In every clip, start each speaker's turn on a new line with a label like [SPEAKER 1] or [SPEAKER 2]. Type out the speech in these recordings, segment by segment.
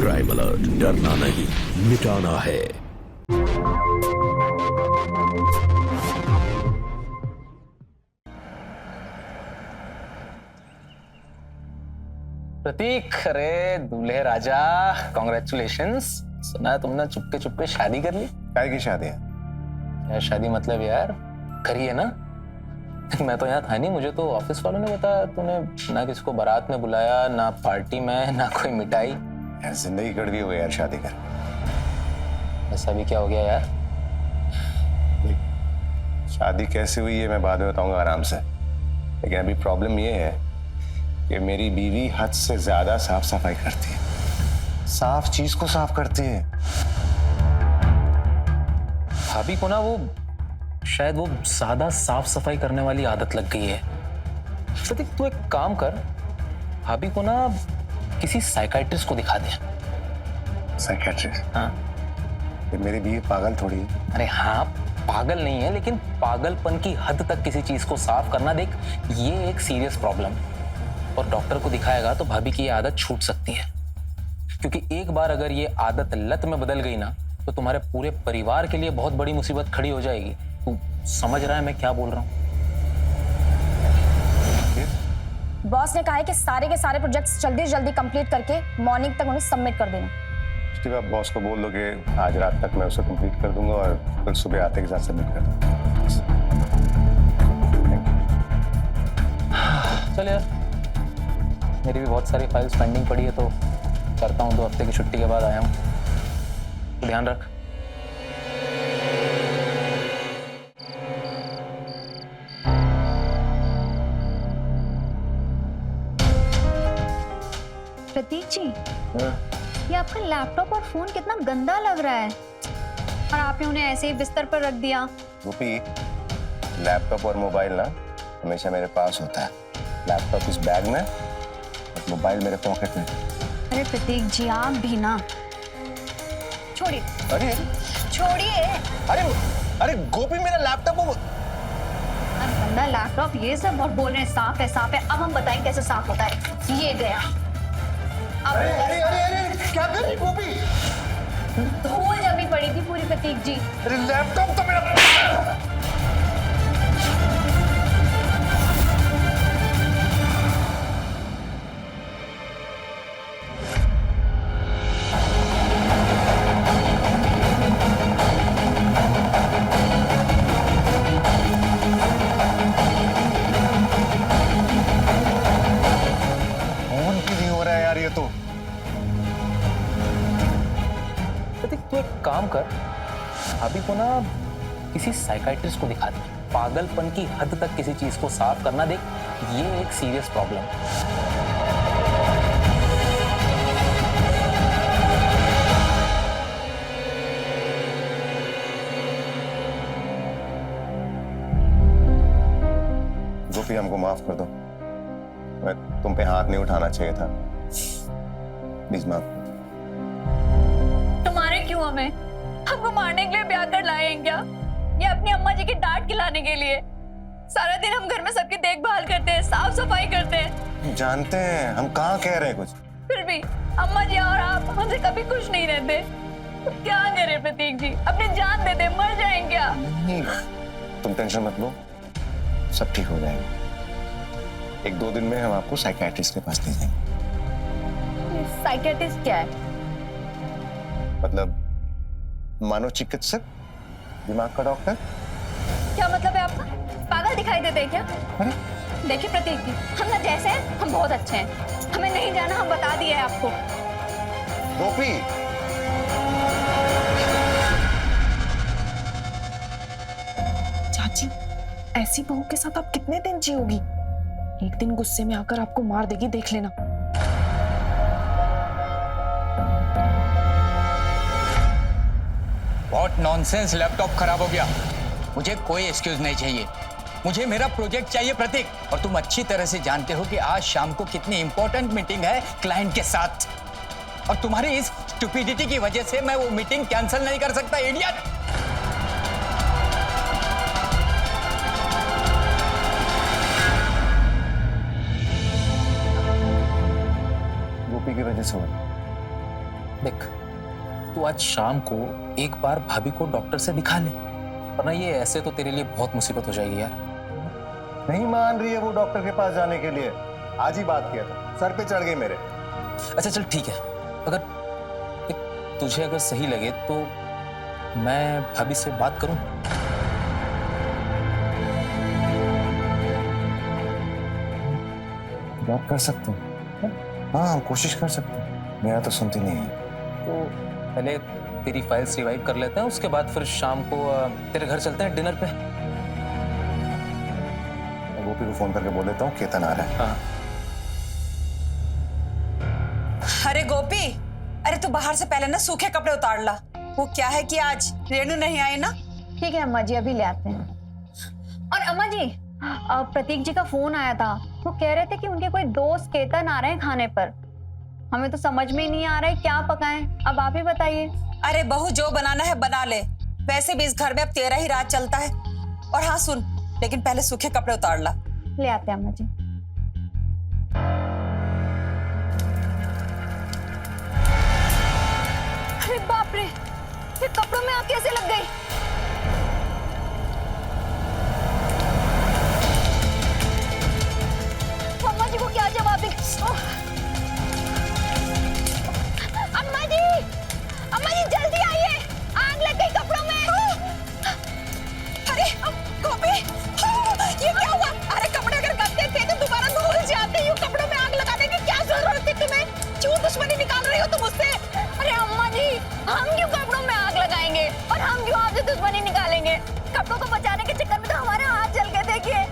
[SPEAKER 1] Crime alert, डरना नहीं मिटाना है।
[SPEAKER 2] प्रतीक, अरे दूल्हे राजा, कॉन्ग्रेचुलेशंस। सुना है तुमने चुपके चुपके शादी कर ली।
[SPEAKER 3] काय की शादी है?
[SPEAKER 2] यार शादी मतलब यार करी है ना। मैं तो यहाँ था नहीं, मुझे तो ऑफिस वालों ने बताया तूने ना किसी को बारात में बुलाया, ना पार्टी में, ना कोई मिठाई।
[SPEAKER 3] यार जिंदगी कड़वी हो गई यार शादी कर।
[SPEAKER 2] ऐसा भी क्या हो गया यार?
[SPEAKER 3] शादी कैसे हुई है मैं बाद में बताऊंगा आराम से, लेकिन अभी प्रॉब्लम ये है कि मेरी बीवी हद से ज्यादा साफ सफाई करती है, साफ चीज को साफ करती है।
[SPEAKER 2] भाभी को ना वो शायद वो ज्यादा साफ सफाई करने वाली आदत लग गई है। प्रतीक तू एक काम कर, भाभी को ना किसी साइकाइट्रिस्ट को दिखा दे।
[SPEAKER 3] साइकियाट्रिस्ट?
[SPEAKER 2] हाँ।
[SPEAKER 3] फिर मेरी बीवी पागल थोड़ी है।
[SPEAKER 2] अरे हाँ, पागल नहीं है, लेकिन पागलपन की हद तक किसी चीज को साफ करना, देख ये एक सीरियस प्रॉब्लम है। और डॉक्टर को दिखाएगा तो भाभी की ये आदत छूट सकती है, क्योंकि एक बार अगर ये आदत लत में बदल गई ना तो तुम्हारे पूरे परिवार के लिए बहुत बड़ी मुसीबत खड़ी हो जाएगी। तू समझ रहा है मैं क्या बोल रहा हूँ?
[SPEAKER 4] बॉस ने कहा है कि सारे के सारे प्रोजेक्ट्स जल्दी जल्दी कंप्लीट करके मॉर्निंग तक उन्हें सबमिट कर देना।
[SPEAKER 3] आप बॉस को बोल दो कि आज रात तक मैं उसे कंप्लीट कर दूंगा और कल सुबह आते के साथ सबमिट कर दूंगा।
[SPEAKER 2] चल यार, मेरी भी बहुत सारी फाइल्स पेंडिंग पड़ी है, तो करता हूँ। 2 हफ्ते की छुट्टी के बाद आया हूँ, तो ध्यान रख।
[SPEAKER 5] प्रतीक जी, ये आपका लैपटॉप और फोन कितना गंदा लग रहा है, और आपने उन्हें ऐसे ही बिस्तर पर रख दिया।
[SPEAKER 3] रूपी, लैपटॉप और मोबाइल ना हमेशा मेरे पास होता है। लैपटॉप इस बैग में और मोबाइल मेरे पॉकेट में।
[SPEAKER 5] अरे प्रतीक जी आप भी ना, छोड़िए।
[SPEAKER 3] अरे
[SPEAKER 5] छोड़िए।
[SPEAKER 3] अरे अरे गोपी, मेरा लैपटॉप
[SPEAKER 5] गंदा लैपटॉप ये सब, और बोल रहे हैं साफ है साफ है। अब हम बताएं कैसे साफ होता है। ये गया।
[SPEAKER 3] अरे अरे अरे अरे क्या कर रही गोपी?
[SPEAKER 5] धूल जमी पड़ी थी पूरी प्रतीक जी।
[SPEAKER 3] अरे लैपटॉप तो मेरा। ऑन क्यों नहीं हो रहा है यार ये तो?
[SPEAKER 2] प्रतीक तू एक काम कर, भाभी को ना किसी साइकाइट्रिस्ट को दिखा दे। पागलपन की हद तक किसी चीज को साफ करना, देख ये एक सीरियस प्रॉब्लम है।
[SPEAKER 3] गोपी हमको माफ कर दो, मैं तुम पे हाथ नहीं उठाना चाहिए था, प्लीज माफ कर दो।
[SPEAKER 5] तुम्हारे क्यों हमें? हमको मारने के लिए ब्याह कर लाए हैं क्या, या अपनी अम्मा जी की डांट खिलाने के लिए? सारा दिन हम घर में सबकी देखभाल करते हैं, साफ सफाई करते हैं।
[SPEAKER 3] जानते हैं हम कहाँ कह रहे हैं कुछ,
[SPEAKER 5] फिर भी अम्मा जी और आप हमसे कभी खुश नहीं रहते। तो क्या करें प्रतीक जी, अपनी जान दे दे, मर जाएंगे क्या?
[SPEAKER 3] नहीं तुम टेंशन मत लो, सब ठीक हो जाएगा। 1-2 दिन में हम आपको साइकियाट्रिस्ट के पास ले जाएंगे।
[SPEAKER 4] साइकियाट्रिस्ट क्या है?
[SPEAKER 3] मतलब मनोचिकित्सक, दिमाग का डॉक्टर।
[SPEAKER 5] क्या मतलब है आपका? पागल दिखाई देते हैं क्या?
[SPEAKER 3] अरे
[SPEAKER 5] देखिए प्रतीक जी, हम ना जैसे हैं हम बहुत अच्छे हैं, हमें नहीं जाना, हम बता दिए हैं आपको।
[SPEAKER 3] गोपी,
[SPEAKER 6] चाची ऐसी बहू के साथ आप कितने दिन जियोगी? एक दिन गुस्से में आकर आपको मार देगी, देख लेना।
[SPEAKER 7] बहुत नॉनसेंस, लैपटॉप खराब हो गया। मुझे कोई एक्सक्यूज नहीं चाहिए, मुझे मेरा प्रोजेक्ट चाहिए प्रतीक। और तुम अच्छी तरह से जानते हो कि आज शाम को कितनी इंपॉर्टेंट मीटिंग है क्लाइंट के साथ, और तुम्हारी इस स्टुपिडिटी की वजह से मैं वो मीटिंग कैंसिल नहीं कर सकता, इडियट।
[SPEAKER 3] गोपी की वजह से हुआ।
[SPEAKER 2] देख, तू आज शाम को एक बार भाभी को डॉक्टर से दिखा ले, वरना ये ऐसे तो तेरे लिए बहुत मुसीबत हो जाएगी यार।
[SPEAKER 3] नहीं मान रही है वो डॉक्टर के पास जाने के लिए। आज ही बात किया था, सर पे चढ़ गई मेरे।
[SPEAKER 2] अच्छा चल ठीक है, अगर देख, तुझे अगर सही लगे तो मैं भाभी से बात करूं।
[SPEAKER 3] बात कर सकते हैं, हाँ हम कोशिश कर सकते हैं। मेरा तो सुनती नहीं है।
[SPEAKER 2] तो पहले तेरी फाइल्स रिवाइव कर लेते हैं, उसके बाद फिर शाम को तेरे घर चलते हैं डिनर पे।
[SPEAKER 3] गोपी को फोन करके बोल देता हूँ केतन आ रहा है।
[SPEAKER 2] हाँ
[SPEAKER 8] अरे गोपी, अरे तू बाहर से पहले ना सूखे कपड़े उतार ला। वो क्या है कि आज रेणु नहीं आई ना।
[SPEAKER 4] ठीक है अम्मा जी, अभी ले आते हैं।
[SPEAKER 5] और अम्मा जी, प्रतीक जी का फोन आया था। वो कह रहे थे कि उनके कोई दोस्त केतन आ रहे हैं खाने पर। हमें तो समझ में ही नहीं आ रहा है क्या पकाएं, अब आप ही बताइए।
[SPEAKER 8] अरे बहू, जो बनाना है बना ले। वैसे भी इस घर में अब तेरा ही राज चलता है। और हाँ सुन, लेकिन पहले सूखे कपड़े उतार ला।
[SPEAKER 4] ले आते हैं अम्मा जी।
[SPEAKER 5] अरे बाप रे, ये कपड़ों में आग कैसे लग गई? अम्मा जी को क्या जवाब दे? अम्मा जी जल्दी आइए, आग लग गई कपड़ों में।
[SPEAKER 8] अरे गोपी, ये क्या हुआ? अरे कपड़े अगर गंदे थे तो दोबारा धुल जाते। यूं कपड़ों में आग लगाने की क्या जरूरत थी तुम्हें? क्यों दुश्मनी निकाल रही हो तुम मुझसे?
[SPEAKER 5] अरे अम्मा जी, हम क्यों कपड़ों में आग लगाएंगे और हम क्यों आपसे दुश्मनी निकालेंगे? कपड़ों को बचाने के चक्कर में तो हमारे हाथ जल गए। देखिए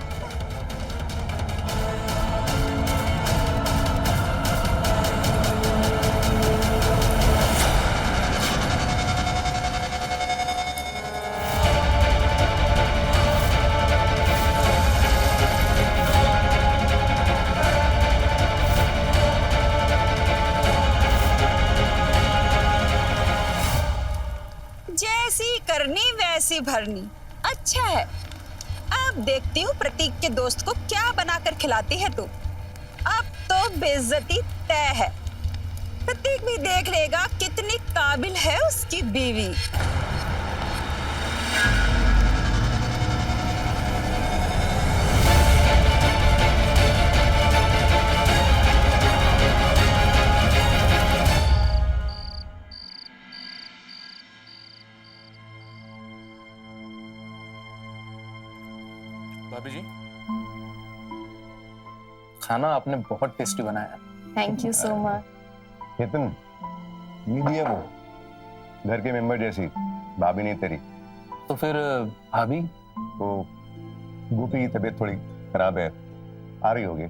[SPEAKER 8] जैसी करनी वैसी भरनी। अच्छा है, अब देखती हूँ प्रतीक के दोस्त को क्या बनाकर खिलाती है तू। अब तो बेइज्जती तय है। प्रतीक भी देख लेगा कितनी काबिल है उसकी बीवी।
[SPEAKER 2] भाभी जी, खाना आपने बहुत टेस्टी बनाया।
[SPEAKER 4] Thank you so much.
[SPEAKER 3] Ketan, दीदी है वो, घर के मेंबर जैसी। भाभी नहीं तेरी।
[SPEAKER 2] तो फिर भाभी?
[SPEAKER 3] तो गोपी की तबीयत थोड़ी खराब है, आ रही होगी।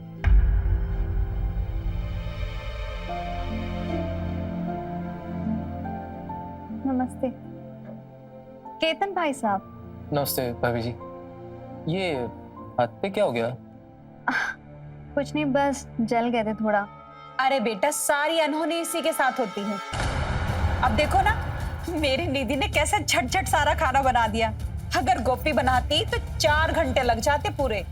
[SPEAKER 5] नमस्ते केतन भाई साहब।
[SPEAKER 2] नमस्ते भाभी जी। ये हाथ पे क्या हो गया?
[SPEAKER 5] कुछ नहीं, बस जल गए थे थोड़ा।
[SPEAKER 8] अरे बेटा, सारी अनहोनी इसी के साथ होती है। अब देखो ना, मेरी निधि ने कैसे झट-झट सारा खाना बना दिया। अगर गोपी बनाती तो 4 घंटे लग जाते पूरे।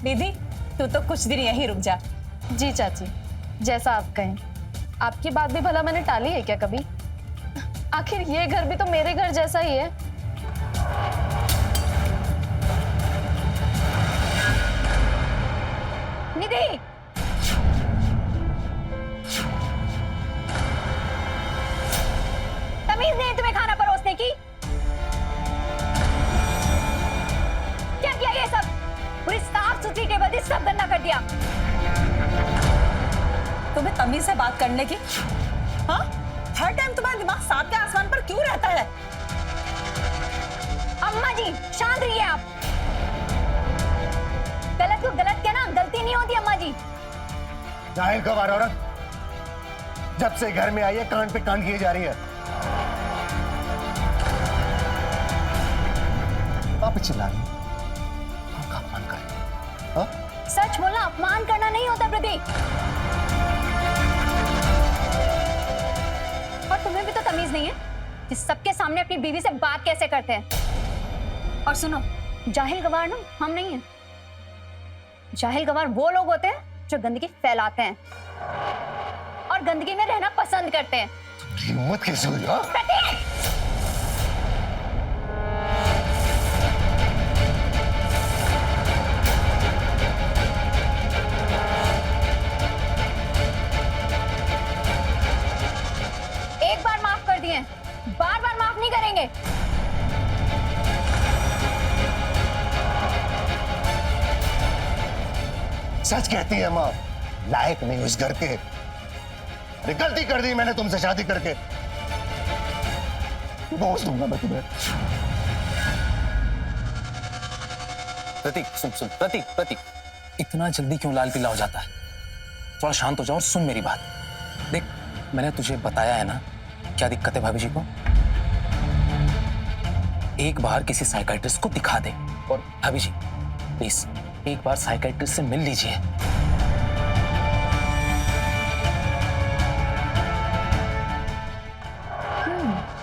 [SPEAKER 8] निधि, तू तो कुछ दिन यहीं रुक जा।
[SPEAKER 4] जी चाची, जैसा आप कहें। आपकी बात भी भला मैंने टाली है क्या कभी? आखिर ये घर भी तो मेरे घर जैसा ही है।
[SPEAKER 5] निधि, तमीज नहीं है तुम्हें खाना परोसने की? क्या किया ये सब? पूरी साफ सुथरी टेबल थी, सब गंदा कर दिया।
[SPEAKER 8] तुम्हें तमीज से बात करने की? हाँ, हर टाइम तुम्हारा दिमाग सातवें आसमान पर क्यों रहता है?
[SPEAKER 5] अम्मा जी शांत रहिए आप। गलत को गलत कहना गलती नहीं होती अम्मा जी।
[SPEAKER 3] जाहिल गवार औरत, जब से घर में आई है कान पे कान किए जा रही है। आप चिल्ला रही हैं? आपका अपमान कर रही हैं? हाँ?
[SPEAKER 5] सच बोलना अपमान करना नहीं होता प्रतीक। और तुम्हें भी तो तमीज नहीं है कि सबके सामने अपनी बीवी से बात कैसे करते हैं। और सुनो, जाहिल गवार ना हम नहीं हैं। जाहिल गवार वो लोग होते हैं जो गंदगी फैलाते हैं। और गंदगी में रहना पसंद करते हैं।
[SPEAKER 3] हिम्मत कैसे हुई? हाँ?
[SPEAKER 5] प्रतीक! एक बार माफ कर दिए, बार बार माफ नहीं करेंगे।
[SPEAKER 3] सच कहती है माँ, लायक नहीं उस घर के। अरे गलती कर दी मैंने तुमसे शादी करके। बहुत दूंगा मैं तुम्हें।
[SPEAKER 2] प्रतीक सुन सुन, प्रतीक प्रतीक, इतना जल्दी क्यों लाल पीला हो जाता है? थोड़ा शांत हो जाओ और सुन मेरी बात। देख, मैंने तुझे बताया है ना क्या दिक्कत है भाभी जी को। एक बार किसी साइकियाट्रिस्ट को दिखा दे। और भाभी जी प्लीज एक बार साइकियाट्रिस्ट से मिल लीजिए।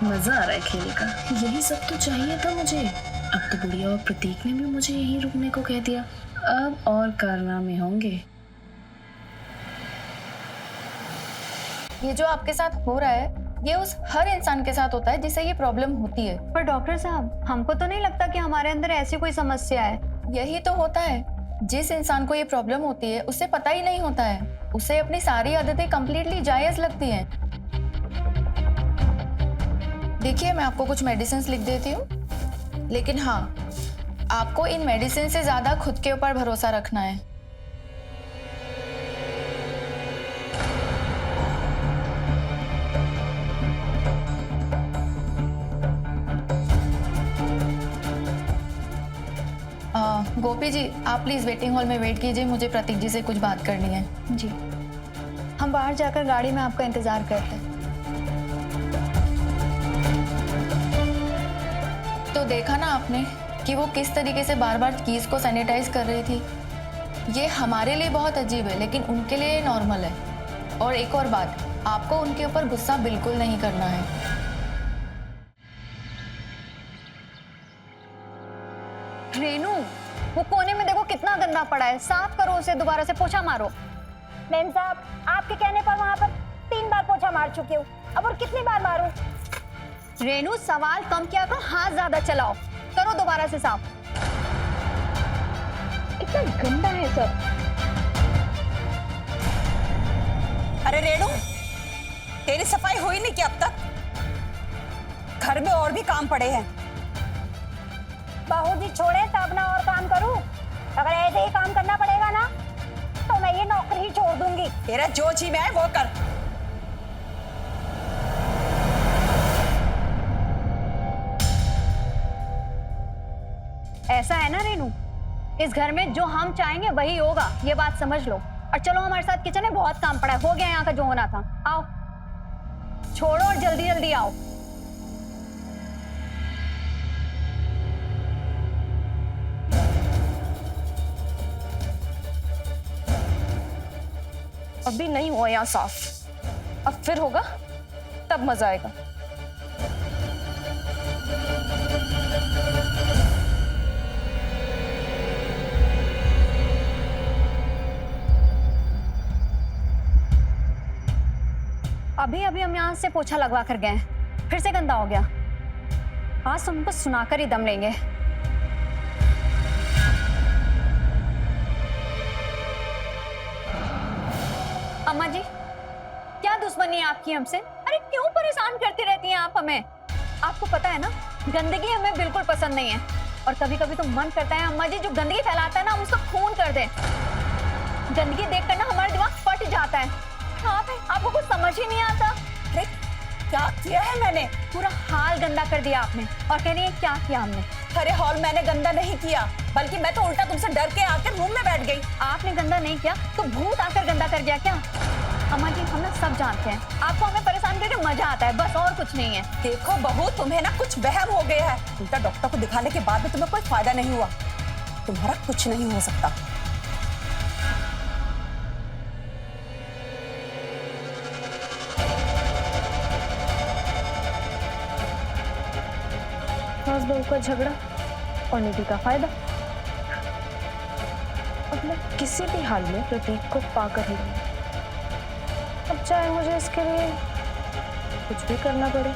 [SPEAKER 6] मजा आ रहा है खेल का। यही सब तो चाहिए था मुझे। अब तो बुढ़िया और प्रतीक ने भी मुझे यहीं रुकने को कह दिया। अब और कारनामे होंगे।
[SPEAKER 4] ये जो आपके साथ हो रहा है ये उस हर इंसान के साथ होता है जिसे ये प्रॉब्लम होती है।
[SPEAKER 5] पर डॉक्टर साहब, हमको तो नहीं लगता कि हमारे अंदर ऐसी कोई समस्या है।
[SPEAKER 4] यही तो होता है, जिस इंसान को ये प्रॉब्लम होती है उसे पता ही नहीं होता है। उसे अपनी सारी आदतें कंप्लीटली जायज लगती हैं। देखिए, मैं आपको कुछ मेडिसिन लिख देती हूँ, लेकिन हाँ, आपको इन मेडिसिन से ज्यादा खुद के ऊपर भरोसा रखना है। गोपी जी, आप प्लीज वेटिंग हॉल में वेट कीजिए, मुझे प्रतीक जी से कुछ बात करनी है।
[SPEAKER 5] जी, हम बाहर जाकर गाड़ी में आपका इंतजार करते हैं।
[SPEAKER 4] तो देखा ना आपने कि वो किस तरीके से बार बार कीज को सैनिटाइज कर रही थी। ये हमारे लिए बहुत अजीब है, लेकिन उनके लिए नॉर्मल है। और एक और बात, आपको उनके ऊपर गुस्सा बिल्कुल नहीं करना है।
[SPEAKER 5] रेनू, वो कोने में देखो कितना गंदा पड़ा है, साफ करो उसे, दोबारा से पोछा मारो।
[SPEAKER 9] मैम साहब, आपके कहने पर वहाँ पर 3 बार पोछा मार चुकी हूँ, अब और कितनी बार मारूं?
[SPEAKER 5] रेनू, सवाल कम किया करो, हाथ ज्यादा चलाओ, करो दोबारा से साफ।
[SPEAKER 9] इतना गंदा है सब।
[SPEAKER 8] अरे रेणु, तेरी सफाई हुई नहीं क्या अब तक? घर में और भी काम पड़े हैं।
[SPEAKER 9] बहू जी छोड़े तो अपना और काम करूं। अगर ऐसे ही काम करना पड़ेगा ना तो मैं ये नौकरी ही छोड़ दूंगी।
[SPEAKER 8] तेरा जो जी में है वो कर।
[SPEAKER 5] ऐसा है ना रेनू, इस घर में जो हम चाहेंगे वही होगा, ये बात समझ लो। और चलो हमारे साथ किचन में बहुत काम पड़ा है, हो गया यहाँ का जो होना था। आओ, छोड़ो और जल्दी जल्दी आओ।
[SPEAKER 6] अभी नहीं हुआ यहाँ साफ, अब फिर होगा तब मजा आएगा।
[SPEAKER 5] अभी अभी हम यहाँ से पोछा लगवा कर गए, फिर से गंदा हो गया। आज तो उनको सुनाकर ही दम लेंगे। अम्मा जी, क्या दुश्मनी है आपकी हमसे? अरे क्यों परेशान करती रहती हैं आप हमें? आपको पता है ना, गंदगी हमें बिल्कुल पसंद नहीं है। और कभी कभी तो मन करता है अम्मा जी, जो गंदगी फैलाता है ना, हम उसका खून कर दें। गंदगी देखकर ना हमारा दिमाग फट जाता है। आपको कुछ समझ ही नहीं आता।
[SPEAKER 8] अरे क्या किया है मैंने?
[SPEAKER 5] पूरा हाल गंदा कर दिया आपने, और कह रही है क्या किया हमने?
[SPEAKER 8] अरे हॉल मैंने गंदा नहीं किया, बल्कि मैं तो उल्टा तुमसे डर के आकर रूम में बैठ गई।
[SPEAKER 5] आपने गंदा नहीं किया तो भूत आकर गंदा कर गया क्या? अम्मा जी, हम ना सब जानते हैं, आपको हमें परेशान करके मजा आता है, बस और कुछ नहीं है।
[SPEAKER 8] देखो बहू, तुम्हें ना कुछ वहम हो गया है। उल्टा डॉक्टर को दिखाने के बाद भी तुम्हें कोई फायदा नहीं हुआ। तुम्हारा कुछ नहीं हो सकता।
[SPEAKER 6] सास बहू का झगड़ा और निधि का फायदा। अब मैं किसी भी हाल में प्रतीक को पाकर ही रहूंगी। चाहे मुझे इसके लिए कुछ भी करना पड़े।